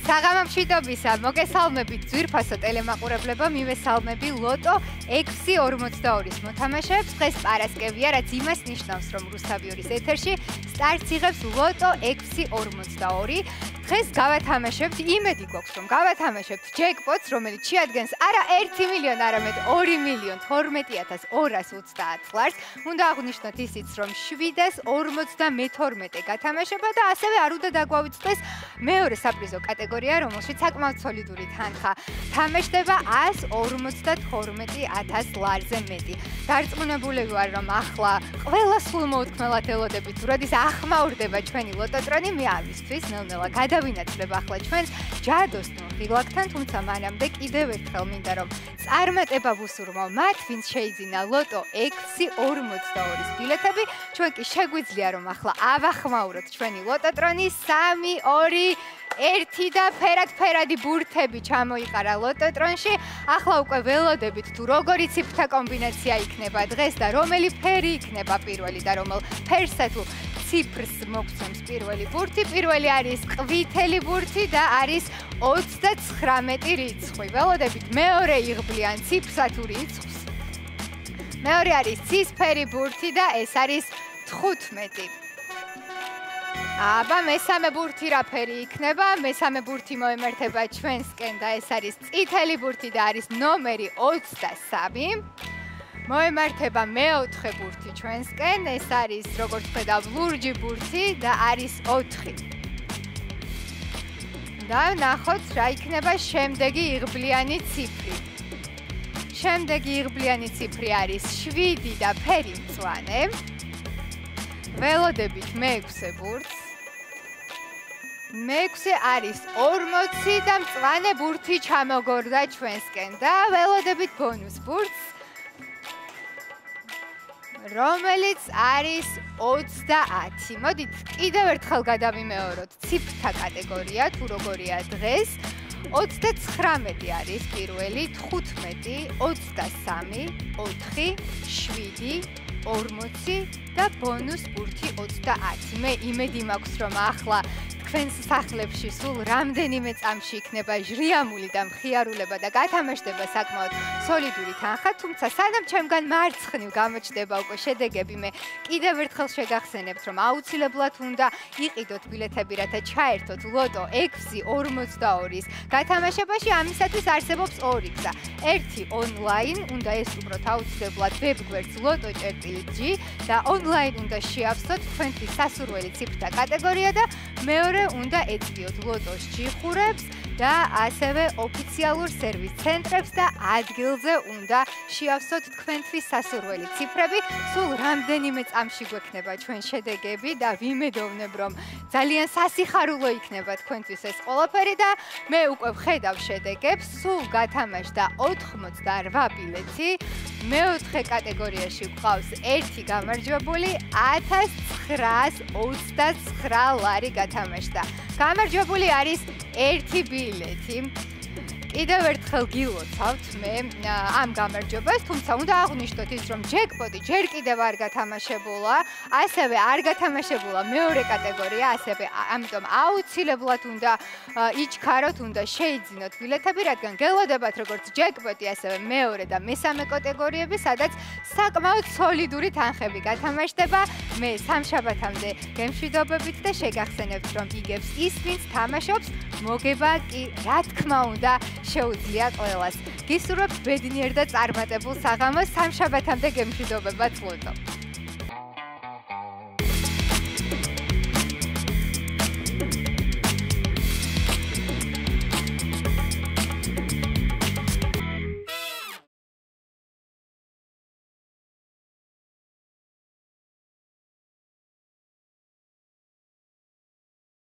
საღამომშვიდობისა, მოგესალმებით ძვირფასო ტელემაყურებლებო, მივესალმები ლოტო 6.42-ის მოთამაშეებს. დღეს პარასკევია, რაც იმას ნიშნავს, რომ რუსთავის ეთერში სტარტს იღებს ლოტო 6.42. დღეს გავათამაშებთ, იმედი გვაქვს, რომ გავათამაშებთ ჯეკპოტს, რომელიც შეადგენს არა 1 მილიონი, არამედ 2.12.230 ლარს. უნდა აღვნიშნოთ ისიც, რომ 752 გათამაშება და ასევე არ უნდა დაგვავიწყდეს მეორე საპრიზო კატეგორია, რომელშიც საკმაოდ სოლიდური თანხა თამაშდება 152,000 ლარზე მეტი. დარწმუნებული ვარ, რომ ახლა ყველა სულმოუთქმელად ელოდებით, როდის ახმაურდება ჩვენი ლოტოტრონი, მე ამისთვის ნელ-ნელა გადავინაცვლებ ახლა ჩვენს ჯადოსნურ ღილაკთან, თუმცა მანამდე კიდევ ერთხელ მინდა რომ წარმატება ვუსურმო მათ, ვინც შეიძინა ლოტო 6.42-ის ბილეთები. ჩვენ კი შეგვიძლია რომ ახლა ავახმაუროთ ჩვენი ლოტოტრონი 3, 2, 1 და ფერად-ფერადი ბურთები ჩამოიყარა ლოტოტრონში. ახლა უკვე ველოდებით თუ როგორი ციფრთა კომბინაცია იქნება დღეს და რომელი ფერი იქნება პირველი და რომელ ფერსა თუ ციფრს მოგცემს პირველი ბურთი. პირველი არის ყვითელი ბურთი და არის 39 რიცხვი. ველოდებით მეორე იღბლიან ციფრსა თუ რიცხვს. მეორე არის ცისფერი ბურთი და ეს არის 15. აბა მესამე ბურთი რა ფერი იქნება? მესამე ბურთი მოემართება ჩვენსკენ და ეს არის წითელი ბურთი და არის ნომერი 23. მოემართება მეოთხე ბურთი ჩვენსკენ, ეს არის როგორც ხედავ ლურჯი ბურთი და არის 4. და ნახოთ რა იქნება შემდეგი იღბლიანი ციფრი. შემდეგი იღბლიანი ციფრი არის 7 და ფერი მწვანე. ველოდებით მეექვსე ბურთს. მეექვსე არის 40 და მწვანე ბურთი ჩამოგორდა ჩვენსკენ და ველოდებით ბონუს ბურთს, რომელიც არის 30. მოდით კიდევ ერთხელ გადავიმეოროთ ციფრთა კატეგორია, თუ როგორია დღეს. 39 არის პირველი, 15, 23, 4, 7, 40 და ბონუს ბურთი 30. მე იმედი მაქვს, რომ ახლა თქვენს სახლებში სულ რამდენიმე წამში იქნება ჟრიამული და მხიარულება და გათამაშდება საკმაოდ სოლიდური თანხა, თუმცა სანამ ჩემგან მარცხნივ გამოჩნდება უკვე შედეგები, მე კიდევ ერთხელ შეგახსენებთ, რომ აუცილებლად უნდა იყიდოთ ბილეთები, რათა ჩაერთოთ ლოტო 6.42-ის გათამაშებაში. ამისათვის არსებობს ორი გზა. ერთი ონლაინ, უნდა ესწროთ აუცილებლად ვებგვერდს loto.g და ონლაინ უნდა შეავსოთ თქვენთვის სასურველი ციფრთა კატეგორია და მეორე უნდა ეწვიოთ ლოტოს ჯიხურებს და ასევე ოფიციალურ სერვის ცენტრებს და ადგილზე უნდა შეავსოთ თქვენთვის სასურველი ციფრები. სულ რამდენიმე წამში გვექნება ჩვენ შედეგები და ვიმედოვნებ, რომ ძალიან სასიხარულო იქნება თქვენთვის ეს ყველაფერი და მე უკვე ვხედავ შედეგებს. სულ გათამაშდა 88 ბილეთი. მეოთხე კატეგორიაში გვყავს ერთი გამარჯვებული, 1929 ლარი გათამაშდა. გამარჯვებული არის ერთი ბილეთი. კიდევ ერთხელ გილოცავთ მე ამ გამარჯვებას, თუმცა უნდა აღვნიშნოთ ის, რომ ჯეკპოტი ჯერ კიდევ არ გათამაშებულა, ასევე არ გათამაშებულა მეორე კატეგორია, ასევე ამიტომ აუცილებლად უნდა იჩქაროთ, უნდა შეიძინოთ ბილეთები, რადგან გელოდებათ როგორც ჯეკპოტი, ასევე მეორე და მესამე კატეგორიები, სადაც საკმაოდ სოლიდური თანხები გათამაშდება. მე სამშაბათამდე გემშვიდობებით და შეგახსენებთ, რომ იგებს ის, ვინც თამაშობს, მოგება კი რა თქმა უნდა შეუძლია ყველას. გისურვებთ ბედნიერ და წარმატებულ საღამოს. სამშაბათამდე გემშვიდობებათ ლოტო.